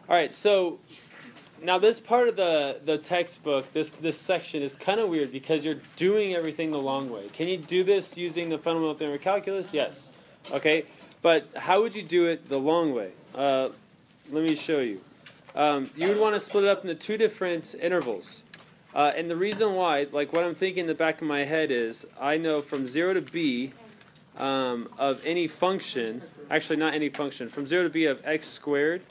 All right, so now this part of the textbook, this section is kind of weird because you're doing everything the long way. Can you do this using the fundamental theorem of calculus? Yes. Okay, but how would you do it the long way? Let me show you. You would want to split it up into two different intervals. And the reason why, like what I'm thinking in the back of my head is, I know from 0 to b of any function, actually not any function, from 0 to b of x squared,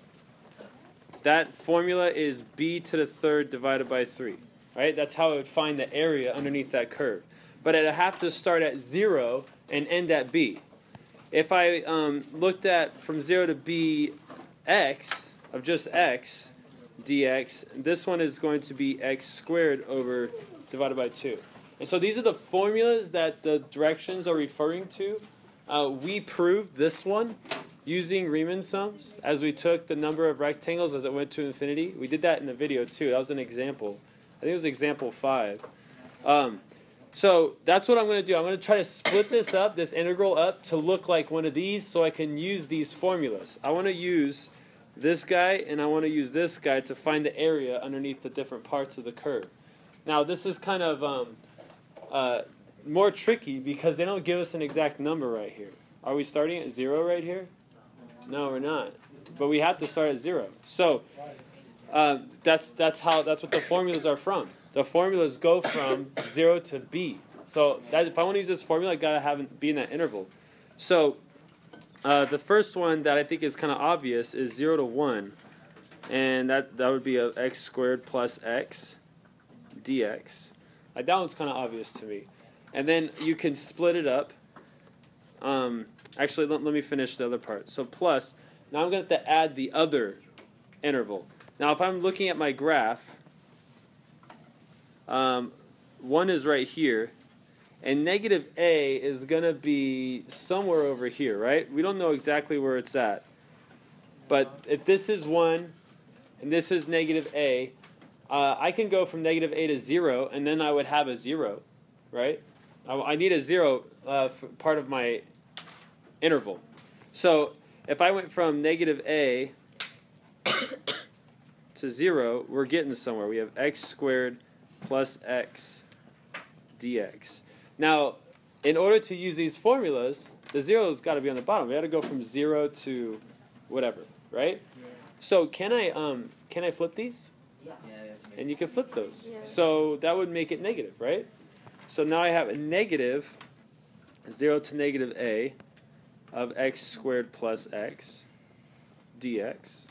that formula is b to the third divided by 3. Right? That's how I would find the area underneath that curve. But I'd have to start at 0 and end at b. If I looked at from 0 to b x, of just x, dx, this one is going to be x squared over divided by 2. And so these are the formulas that the directions are referring to. We proved this one using Riemann sums as we took the number of rectangles as it went to infinity. We did that in the video too. That was an example. I think it was example 5. So that's what I'm going to do. I'm going to try to split this up, this integral up, to look like one of these so I can use these formulas. I want to use this guy and I want to use this guy to find the area underneath the different parts of the curve. Now this is kind of more tricky because they don't give us an exact number right here. Are we starting at 0 right here? No, we're not. But we have to start at 0. So that's what the formulas are from. The formulas go from 0 to b. So if I want to use this formula, I gotta have it be in that interval. So the first one that I think is kind of obvious is 0 to 1, and that would be a x squared plus x dx. That one's kind of obvious to me. And then you can split it up. Actually, let me finish the other part. So plus, now I'm going to have to add the other interval. Now if I'm looking at my graph, 1 is right here, and negative a is going to be somewhere over here, right? We don't know exactly where it's at. But if this is 1 and this is negative a, I can go from negative a to 0, and then I would have a 0, right? I need a 0 for part of my interval. So if I went from negative a to 0, we're getting somewhere. We have x squared plus x dx. Now, in order to use these formulas, the 0 has got to be on the bottom. We got to go from 0 to whatever, right? Yeah. So can I flip these? Yeah. And you can flip those. Yeah. So that would make it negative, right? So now I have a negative 0 to negative a of x squared plus x dx.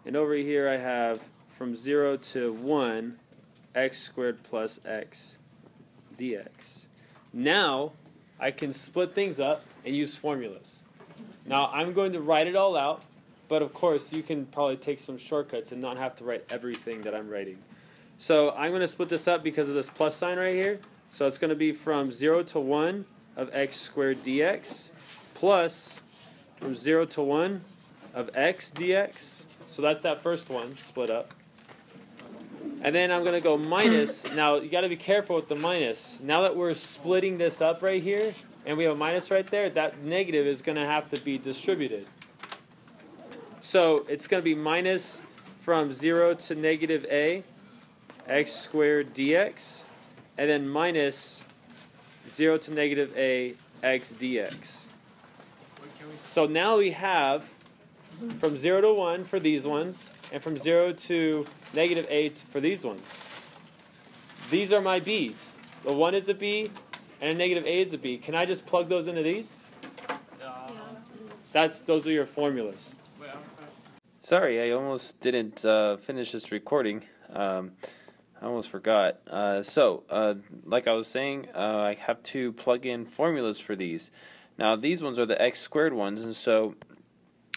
And over here I have from 0 to 1 x squared plus x dx. Now I can split things up and use formulas. Now I'm going to write it all out, but of course you can probably take some shortcuts and not have to write everything that I'm writing. So I'm going to split this up because of this plus sign right here. So it's going to be from 0 to 1 of x squared dx plus from 0 to 1 of x dx. So that's that first one split up. And then I'm going to go minus. Now, you got to be careful with the minus. Now that we're splitting this up right here, and we have a minus right there, that negative is going to have to be distributed. So it's going to be minus from 0 to negative a, x squared dx, and then minus 0 to negative a, x dx. So now we have from 0 to 1 for these ones, and from 0 to negative 8 for these ones. These are my b's. The 1 is a b, and a negative a is a b. Can I just plug those into these? Those are your formulas. Sorry, I almost didn't finish this recording. I almost forgot. Like I was saying, I have to plug in formulas for these. Now, these ones are the x squared ones, and so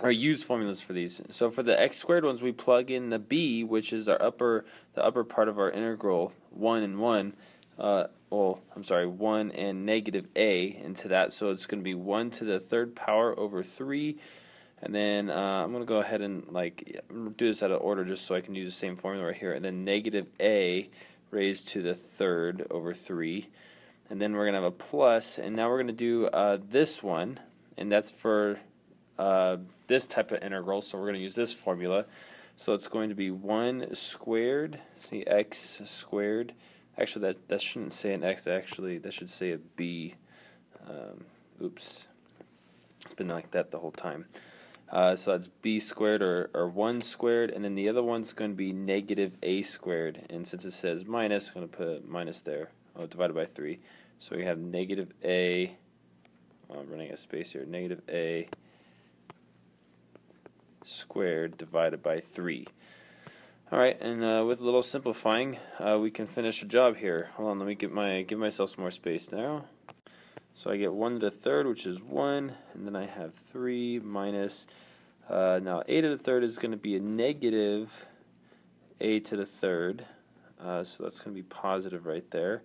or use formulas for these. So for the x squared ones, we plug in the b, which is the upper part of our integral, 1 and 1. 1 and negative a into that. So it's going to be 1 to the third power over 3. And then I'm going to go ahead and do this out of order just so I can use the same formula right here. And then negative a raised to the third over 3. And then we're going to have a plus. And now we're going to do this one. And that's for this type of integral. So we're going to use this formula. So it's going to be 1 squared, see x squared. Actually, that shouldn't say an x, actually, that should say a b. Oops. It's been like that the whole time. So that's b squared or 1 squared, and then the other one's going to be negative a squared. And since it says minus, I'm going to put a minus there. Oh, divided by 3. So we have negative a, I'm running out of space here, negative a squared divided by 3. Alright, and with a little simplifying, we can finish the job here. Hold on, let me give myself some more space now. So I get 1 to the third, which is 1, and then I have 3 minus, now a to the third is going to be a negative a to the third, so that's going to be positive right there,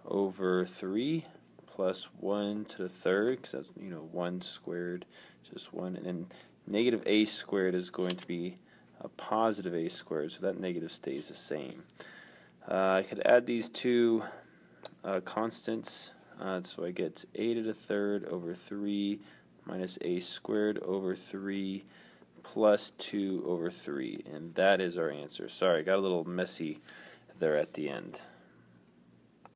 over 3 plus 1 to the third, because that's, 1 squared, just 1, and then negative a squared is going to be a positive a squared, so that negative stays the same. I could add these two constants, so I get a to the third over 3 minus a squared over 3 plus 2 over 3, and that is our answer. Sorry, I got a little messy there at the end.